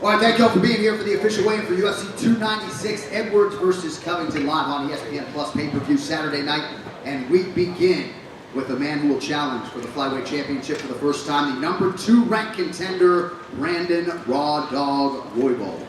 All right, thank you all for being here for the official weigh-in for UFC 296, Edwards versus Covington, live on ESPN Plus pay-per-view Saturday night. And we begin with a man who will challenge for the Flyweight Championship for the first time, the number 2 ranked contender, Brandon Raw Dog Royval.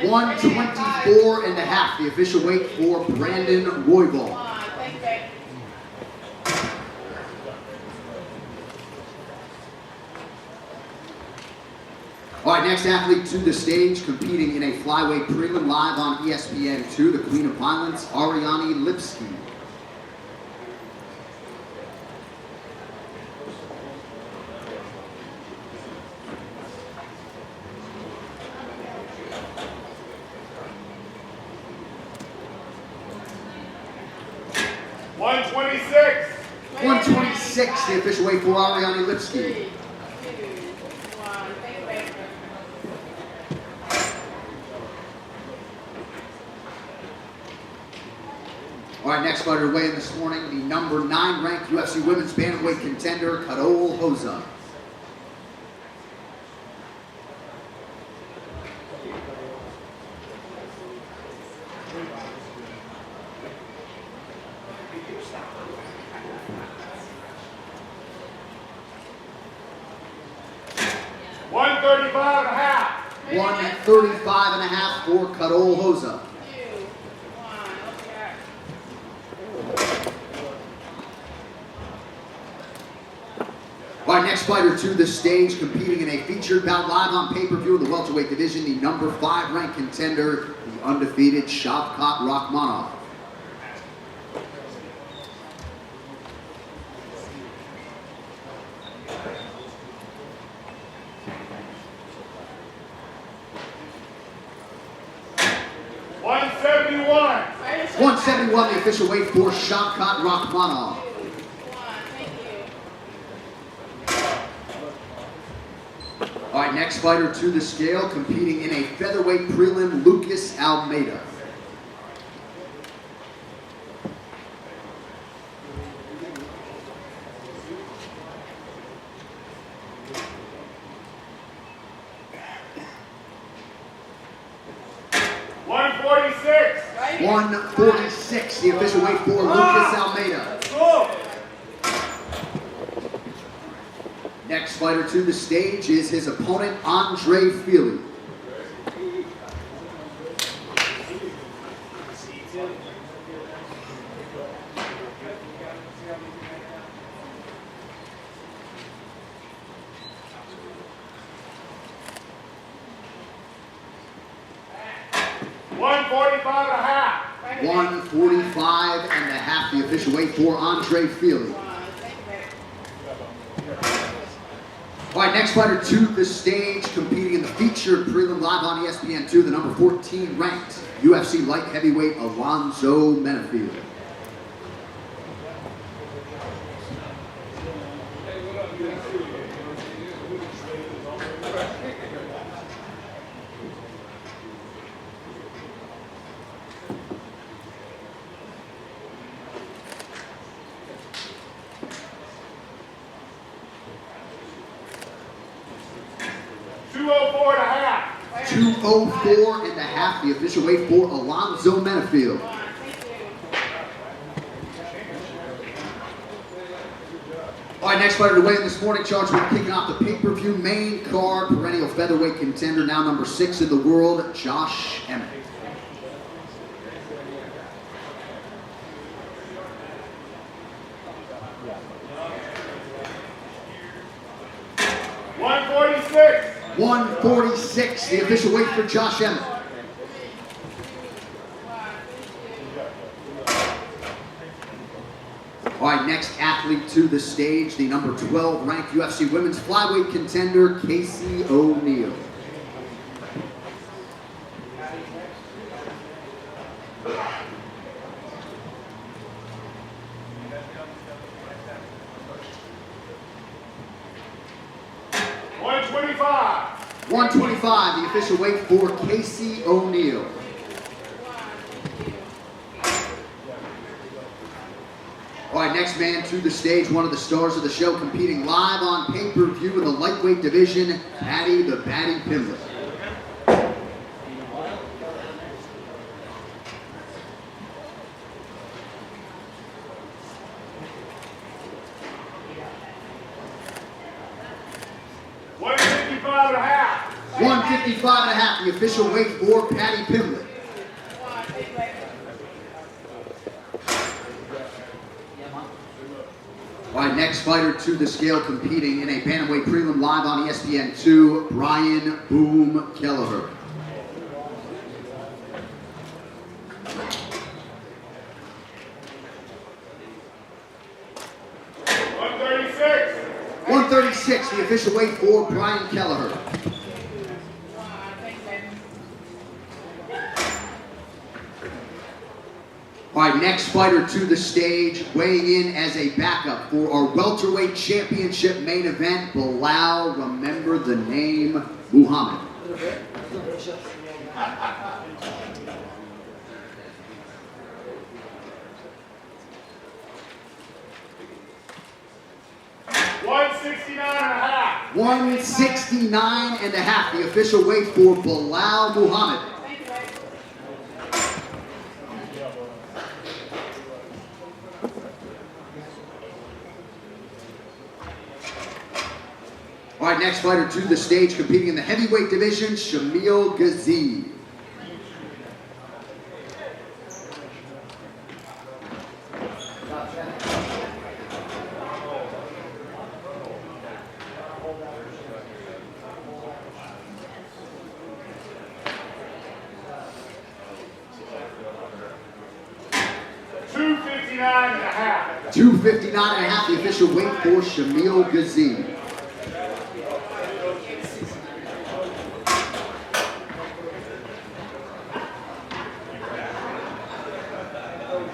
$124.5, the official weight for Brandon Royval. All right, next athlete to the stage, competing in a flyweight prelim live on ESPN2, the Queen of Violence, Ariane Lipski. $126, the official weight for Ariane Lipski. All right, next fighter to weigh in this morning, the number 9 ranked UFC women's bantamweight contender, Pantoja. $135.5 for Pantoja. All right, next fighter to the stage, competing in a featured bout live on pay-per-view in the welterweight division, the number 5 ranked contender, the undefeated Shavkat Rakhmonov. $171, the official weight for Shavkat Rakhmonov. All right, next fighter to the scale, competing in a featherweight prelim, Lucas Almeida. $146, the official weight for Lucas Almeida. Next fighter to the stage is his opponent, Andre Feely. $145.5, the official weight for Andre Feely. All right, next fighter to the stage, competing in the featured prelim live on ESPN2, the number 14 ranked UFC light heavyweight, Alonzo Menafield. $204.5, the official weight for Alonzo Menafield. All right, next fighter to weigh in this morning, charged with kicking off the pay-per-view main card, perennial featherweight contender, now number 6 in the world, Josh Emmett. $146, the official weight for Josh Emmett. All right, next athlete to the stage, the number 12 ranked UFC women's flyweight contender, Casey O'Neill. 125, the official weight for Casey O'Neill. All right, next man to the stage, one of the stars of the show, competing live on pay-per-view in the lightweight division, Paddy the Baddy Pimblett. $155.5, the official weight for Paddy Pimblett. All right, next fighter to the scale, competing in a Bantamweight prelim live on ESPN2, Brian Boom Kelleher. $136, the official weight for Brian Kelleher. All right, next fighter to the stage, weighing in as a backup for our welterweight championship main event, Bilal, remember the name, Muhammad. $169.5, the official weight for Bilal Muhammad. All right, next fighter to the stage, competing in the heavyweight division, Shamil Ghazi. $259.5, the official weight for Shamil Ghazi.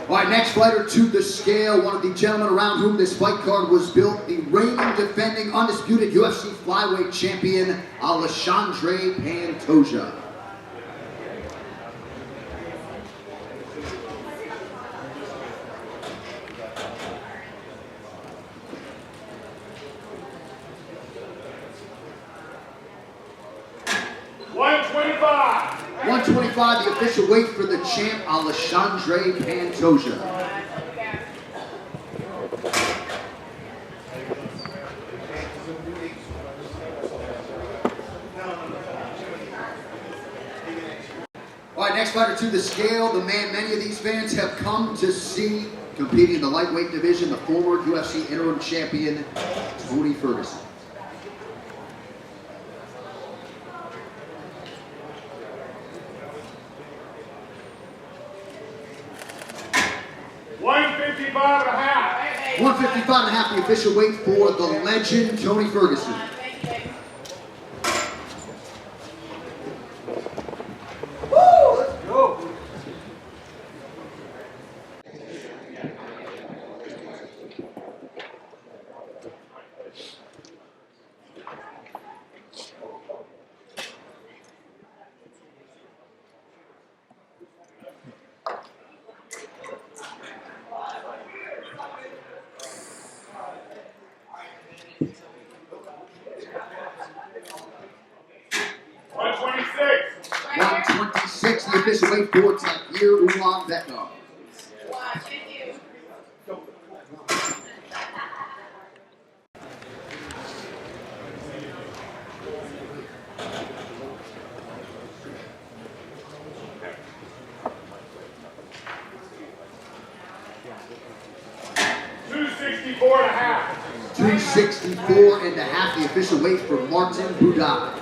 All right, next fighter to the scale, one of the gentlemen around whom this fight card was built, the reigning, defending, undisputed UFC Flyweight champion, Alexandre Pantoja. $125, the official weight for the champ, Alexandre Pantoja. All right, next fighter to the scale, the man many of these fans have come to see, competing in the lightweight division, the former UFC interim champion, Tony Ferguson. $155.5, the official weight for the legend, Tony Ferguson. Woo! Let's go. $126, the official weight for Tahir Ulanbekov. $264.5, the official weight for Martin Budak.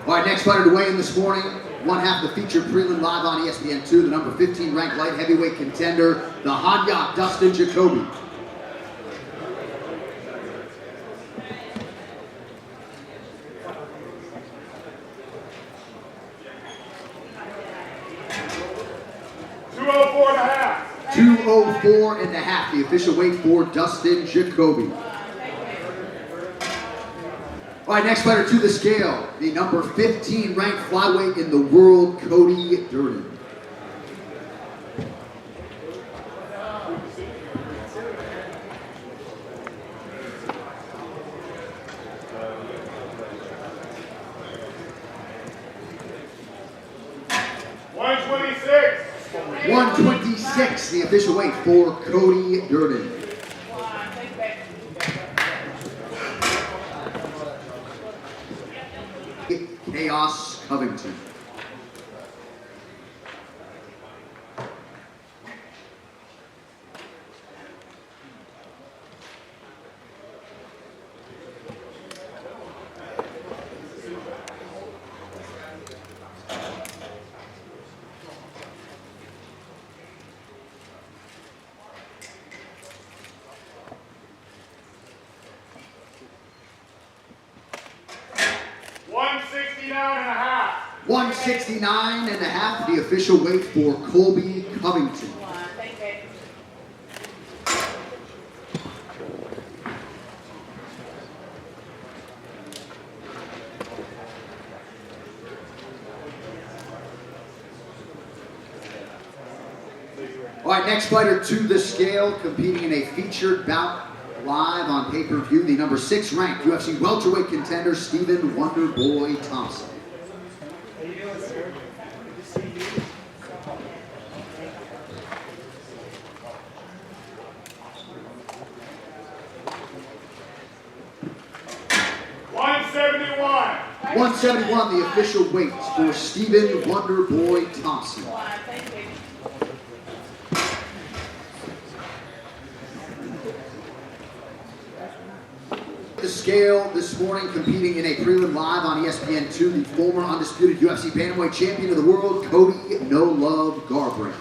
All right, next fighter to weigh in this morning, one half of the featured prelim live on ESPN2, the number 15 ranked light heavyweight contender, the Hanyok Dustin Jacoby. 204 and a half, the official weight for Dustin Jacoby. All right, next fighter to the scale, the number 15 ranked flyweight in the world, Cody Durden. .126, the official weight for Cody Durden. Chaos Covington. .169 and a half, the official weight for Colby Covington. All right, next fighter to the scale, competing in a featured bout live on pay-per-view, the number 6 ranked UFC welterweight contender, Stephen Wonderboy Thompson. How you doing, sir? Good to see you. .171, the official weight for Stephen Wonderboy Thompson. The scale this morning, competing in a prelim live on ESPN2, the former undisputed UFC Bantamweight champion of the world, Cody No Love Garbrandt.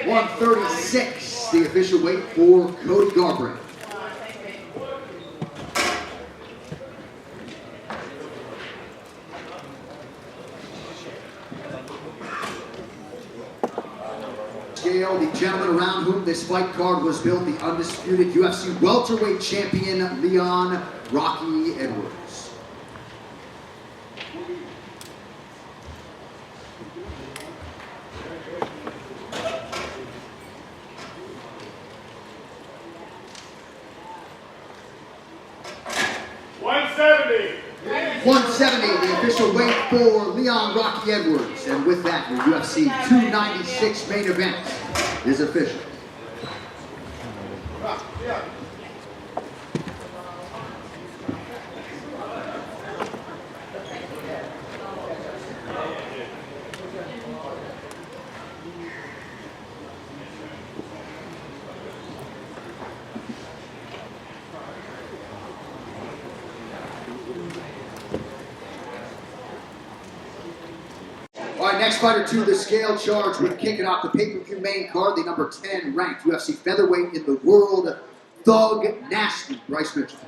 .136, the official weight for Cody Garbrandt. Scale, the gentleman around whom this fight card was built, the undisputed UFC welterweight champion, Leon Rocky Edwards. .170, the official weight for Leon Rocky Edwards. And with that, your UFC 296 main event is official. All right, next fighter to the scale, charged with kicking off the pay-per-view main card, the number 10 ranked UFC featherweight in the world, Thug Nasty, Bryce Mitchell.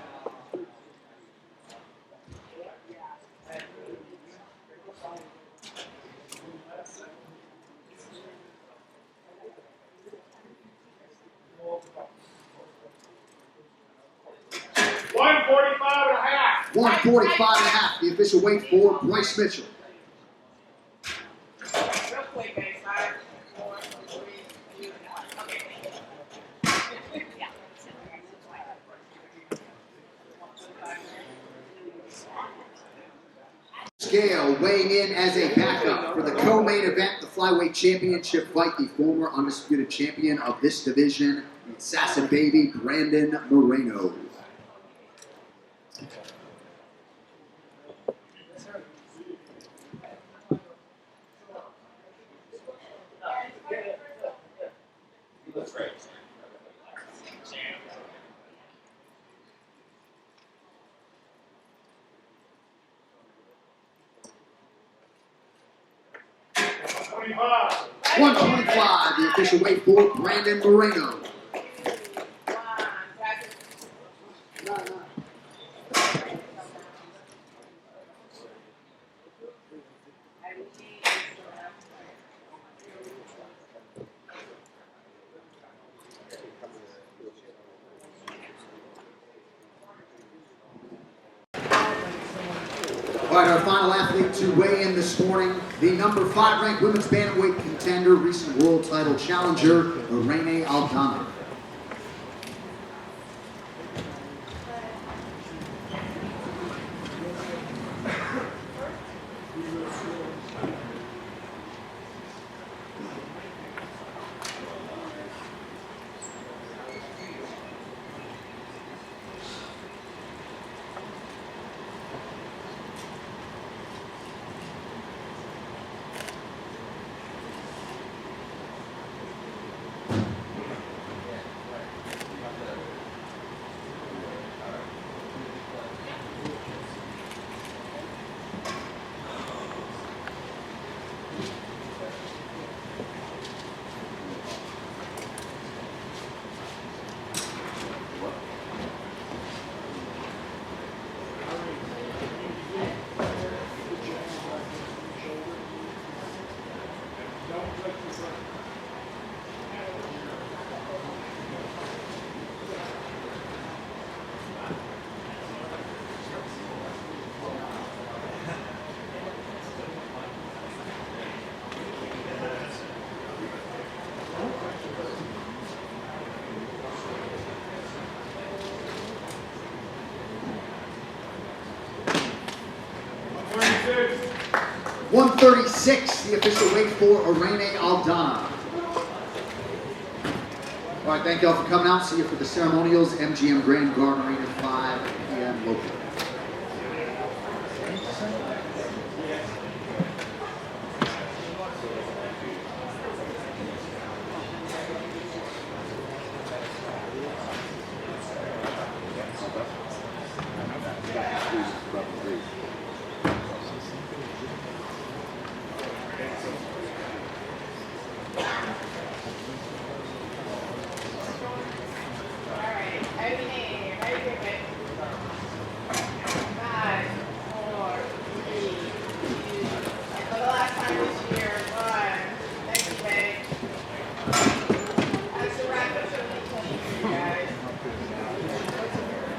.145 and a half, the official weight for Bryce Mitchell. Scale weighing in as a backup for the co-main event, the Flyweight Championship fight, the former undisputed champion of this division, the Assassin Baby, Brandon Moreno. That's great. 125, the official weight for Brandon Moreno. All right, our final athlete to weigh in this morning, the number 5 ranked women's bantamweight contender, recent world title challenger, Irene Aldana. .136, the official weight for Irene Aldana. All right, thank y'all for coming out. See you for the ceremonials, MGM Grand Garden Arena.